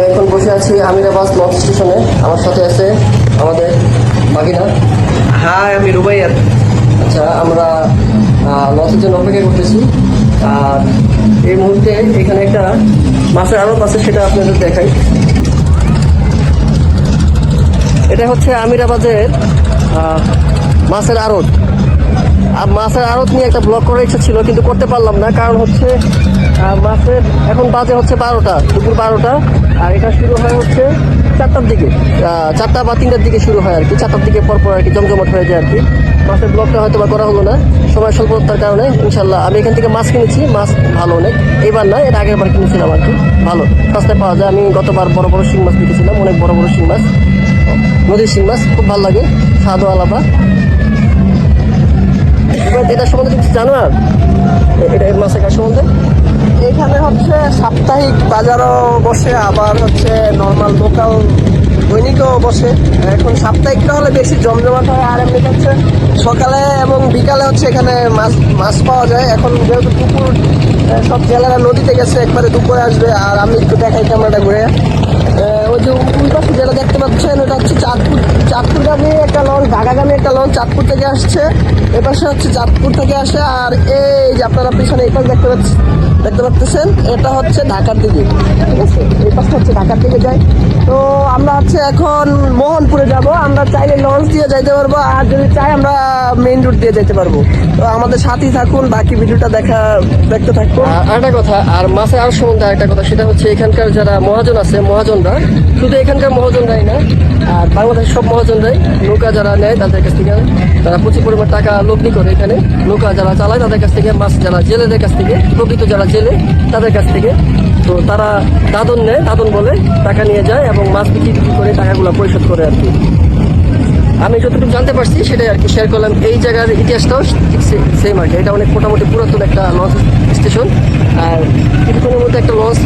আমি এখন বসে আছি আমিরাবাদ লঞ্চ স্টেশনে। আমার সাথে আছে আমাদের বাগিনা। হ্যাঁ, আমি রুবাইয়াত। আচ্ছা, আমরা লঞ্চের জন্য অপেক্ষা করতেছি। আর এই মুহূর্তে এখানে একটা মাছের আড়ত আছে, সেটা আপনাদের দেখাই। এটা হচ্ছে আমিরাবাদের মাছের আড়ত। আর মাছের আড়ত নিয়ে একটা ব্লগ করার ইচ্ছা ছিল, কিন্তু করতে পারলাম না। কারণ হচ্ছে মাছের এখন বাজে হচ্ছে 12টা, দুপুর 12টা। আর এটা শুরু হয় হচ্ছে 4টার দিকে, 4টা বা 3টার দিকে শুরু হয় আর কি। 4টার দিকে পরপর আর কি জমজমাট হয়ে যায় আর কি। মাছের ব্লগটা হয়তো বা করা হলো না সময় স্বল্পতার কারণে। ইনশাল্লাহ আমি এখান থেকে মাছ কিনেছি, মাছ ভালো অনেক। এইবার না, এর আগের বার কিনেছিলাম আর কি, ভালো সস্তায় পাওয়া যায়। আমি গতবার বড় বড় শিং মাছ দেখেছিলাম, অনেক বড় বড় শিং মাছ, নদীর শিং মাছ, খুব ভালো লাগে, স্বাদও আলাদা। এটা সম্বন্ধে কিছু জানো? আর এটা মাছের কাজ সম্বন্ধে এখানে হচ্ছে সাপ্তাহিক বাজারও বসে, আবার হচ্ছে নর্মাল লোকাল দৈনিকও বসে। এখন সাপ্তাহিকটা হলে বেশি জমজমাট হয়, আর এমনি হচ্ছে সকালে এবং বিকালে হচ্ছে এখানে মাছ পাওয়া যায়। এখন যেহেতু দুপুর, সব জেলেরা নদীতে গেছে, একবারে দুপুরে আসবে। আর আমি একটু দেখাই ক্যামেরাটা ঘুরে। ওই যে পাশে যেটা দেখতে পাচ্ছেন, ওটা হচ্ছে চাঁদপুরগামী একটা লঞ্চ, ঢাকাগামী একটা লঞ্চ চাঁদপুর থেকে আসছে। এপাশে হচ্ছে চাঁদপুর থেকে আসে। আর এই যে আপনারা পিছনে এই পাশ দেখতে পাচ্ছেন, এটা হচ্ছে ঢাকার দিকে, ঠিক আছে? এই পাশটা হচ্ছে ঢাকার দিকে যায়। তো আমরা হচ্ছে এখন মোহনপুরে যাব। আমরা চাইলে লঞ্চ দিয়ে যাইতে পারবো, আর যদি চাই আমরা মেইন রুট দিয়ে যেতে পারবো। তো আমাদের সাথেই থাকুন, বাকি ভিডিওটা দেখতে থাকুন। আর একটা কথা, আর মাছের আর সম্বন্ধে একটা কথা, সেটা হচ্ছে এখানকার যারা মহাজন আছে, মহাজনরা, শুধু এখানকার মহাজনরাই না, আর বাংলাদেশের সব মহাজনরাই নৌকা যারা নেয় তাদের কাছ থেকে তারা প্রচুর পরিমাণ টাকা লগ্নি করে। এখানে নৌকা যারা চালায় তাদের কাছ থেকে, মাছ যারা জেলেদের কাছ থেকে, প্রকৃত যারা জেলে তাদের কাছ থেকে, তো তারা দাদন নেয়, দাদন বলে টাকা নিয়ে যায় এবং মাছ বিক্রি করে টাকাগুলো পরিশোধ করে আর কি। আমি যতটুকু জানতে পারছি সেটাই আর কি শেয়ার করলাম। এই জায়গার ইতিহাসটাও ঠিক সেম আর কি। এটা অনেক মোটামুটি পুরাতন একটা লঞ্চ স্টেশন। আর কিছুক্ষণের মধ্যে একটা লঞ্চ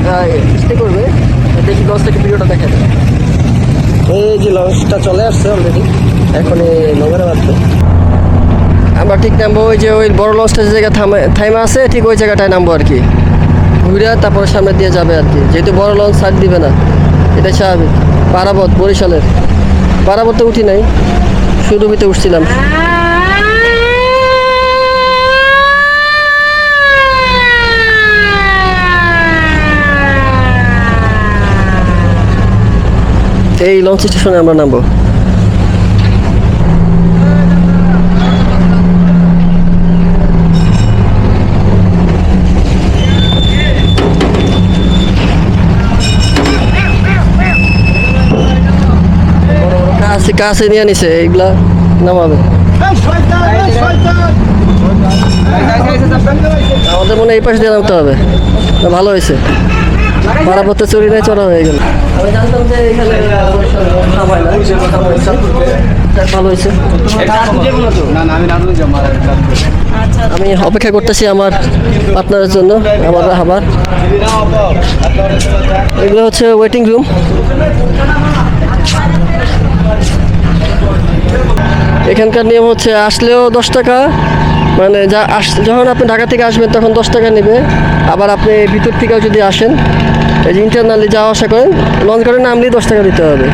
স্টে করবে, দেখি লঞ্চ থেকে ভিডিওটা দেখা যায়। এই যে লঞ্চটা চলে আসছে অলরেডি, এখন নগরে বাড়ছে। আমরা ঠিক নামবো ওই যে ওই বড় লঞ্চটা যে জায়গায় থাইমা আছে, ঠিক ওই জায়গাটায় নামবো আর কি। ঘুরে তারপরে সামনে দিয়ে যাবে আর কি, যেহেতু বড় লঞ্চ সাইড দিবে না, এটা স্বাভাবিক। পারাবত, বরিশালের পারাবতে উঠি নাই, সুরভিতে উঠছিলাম। এই লঞ্চ স্টেশনে আমরা নামবো। কাছে নিয়ে নিছে, এইগুলা নামাবে। আমাদের মনে হয় এই পাশে দিয়ে নামতে হবে। ভালো হয়েছে, পারাপথে চুরি নাই, চড়া হয়ে গেল। আমি জানতাম যে এখানে ভালো হয়েছে। আমি অপেক্ষা করতেছি আমার পার্টনারের জন্য, আমার আবার। এগুলো হচ্ছে ওয়েটিং রুম। এখানকার নিয়ম হচ্ছে আসলেও 10 টাকা, মানে যখন আপনি ঢাকা থেকে আসবেন তখন 10 টাকা নেবে। আবার আপনি ভিতর থেকেও যদি আসেন, এই যে ইন্টারনালি যাওয়া আসা করেন, লঞ্চ করে নামলেই 10 টাকা দিতে হবে।